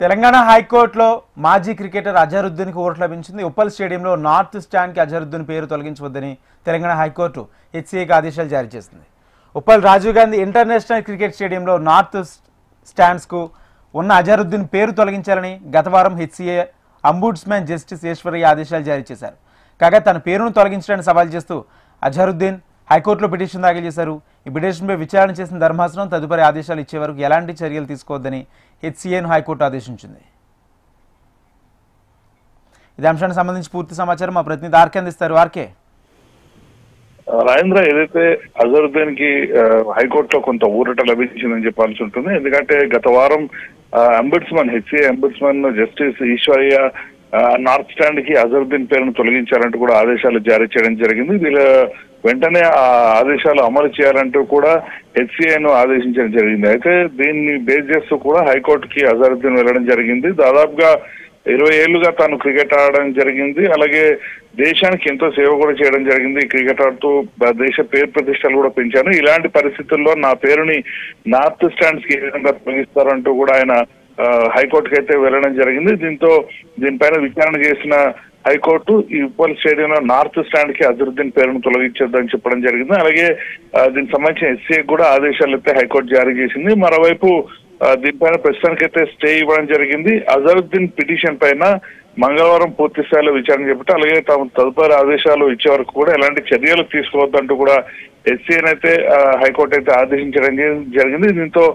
తెలంగాణ హైకోర్టులో మాజీ cricketer అజరుద్దీన్కు vote లభించింది. ఉప్పల్ స్టేడియంలో నార్త్ స్టాండ్కి అజరుద్దీన్ పేరు తొలగించవద్దని తెలంగాణ హైకోర్టు హెచ్సిఏకి ఆదేశాలు జారీ చేసింది. ఉప్పల్ రాజీవ్ గాంధీ ఇంటర్నేషనల్ క్రికెట్ స్టేడియంలో నార్త్ స్టాండ్స్కు ఉన్న అజరుద్దీన్ పేరు తొలగించాలని గత వారం హెచ్సిఏ అంబుడ్స్మెన్ జస్టిస్ ఈశ్వరయ్య ఆదేశాలు జారీ చేశారు. కాగా తన పేరును తొలగించడానికి సవాల్ చేస్తూ అజరుద్దీన్ హైకోర్టులో పిటిషన్ దాఖలు చేశారు. ఈ పిటిషన్పై విచారణ చేసిన ధర్మాసనం తదుపరి ఆదేశాలు ఇచ్చే వరకు ఎలాంటి చర్యలు తీసుకోవద్దని హెచ్సిఏను హైకోర్టు ఆదేశించింది. ఇదే అంశానికి సంబంధించి పూర్తి సమాచారం మా ప్రతినిధి ఆర్కే అందిస్తారు. ఆర్కే, రాజేంద్ర, ఏదైతే అజరుద్దీన్ కి హైకోర్టులో కొంత ఊరట లభించిందని చెప్పాల్సి ఉంటుంది. ఎందుకంటే గత వారం HCA ombudsman justice Eshwaraiah north stand కి అజరుద్దీన్ పేరును తొలగించాలంటూ కూడా ఆదేశాలు జారీ చేయడం జరిగింది. వీళ్ళ వెంటనే ఆ ఆదేశాలు అమలు చేయాలంటూ కూడా హెచ్సిఐను ఆదేశించడం జరిగింది. అయితే దీన్ని బేస్ చేస్తూ కూడా హైకోర్టుకి అజరుద్దీన్ వెళ్లడం జరిగింది. దాదాపుగా 20 ఏళ్లుగా తాను క్రికెట్ ఆడడం జరిగింది. అలాగే దేశానికి ఎంతో సేవ కూడా చేయడం జరిగింది. క్రికెట్ ఆడుతూ దేశ పేరు ప్రతిష్టలు కూడా పెంచాను. ఇలాంటి పరిస్థితుల్లో నా పేరుని నార్త్ స్టాండ్స్ కి ఏ విధంగా తొలగిస్తారంటూ కూడా ఆయన హైకోర్టుకి అయితే వెళ్లడం జరిగింది. దీనిపైన విచారణ చేసిన హైకోర్టు ఈ ఉప్పల్ స్టేడియంలో నార్త్ స్టాండ్ కి అజరుద్దీన్ పేరును తొలగించొద్దని చెప్పడం జరిగింది. అలాగే దీనికి సంబంధించిన హెచ్సిఏ కూడా ఆదేశాలు అయితే హైకోర్టు జారీ చేసింది. మరోవైపు దీనిపైన ప్రస్తుతానికైతే స్టే ఇవ్వడం జరిగింది. అజరుద్దీన్ పిటిషన్ పైన మంగళవారం పూర్తి స్థాయిలో విచారణ చేపట్టి అలాగే తాము తదుపరి ఆదేశాలు ఇచ్చే వరకు కూడా ఎలాంటి చర్యలు తీసుకోవద్దంటూ కూడా హెచ్సిఏనైతే హైకోర్టు అయితే ఆదేశించడం జరిగింది. దీంతో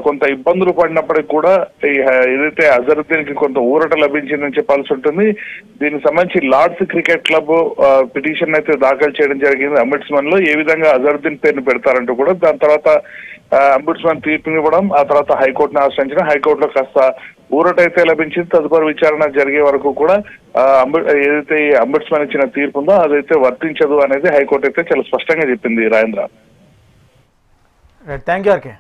కొంత ఇబ్బందులు పడినప్పటికీ కూడా ఏదైతే అజరుద్దీన్ కి కొంత ఊరట లభించిందని చెప్పాల్సి ఉంటుంది. దీనికి సంబంధించి లార్డ్స్ క్రికెట్ క్లబ్ పిటిషన్ అయితే దాఖలు చేయడం జరిగింది. అంబుడ్స్మన్ లో ఏ విధంగా అజరుద్దీన్ పేరును పెడతారంటూ కూడా దాని తర్వాత అంబుడ్స్మన్ తీర్పునివ్వడం, ఆ తర్వాత హైకోర్టును ఆశ్రయించడం. హైకోర్టులో కాస్త ఊరట అయితే లభించింది. తదుపరి విచారణ జరిగే వరకు కూడా ఏదైతే ఈ అంబుడ్స్మన్ ఇచ్చిన తీర్పు ఉందో అదైతే వర్తించదు అనేది హైకోర్టు అయితే చాలా స్పష్టంగా చెప్పింది. Rajendra, thank you RK.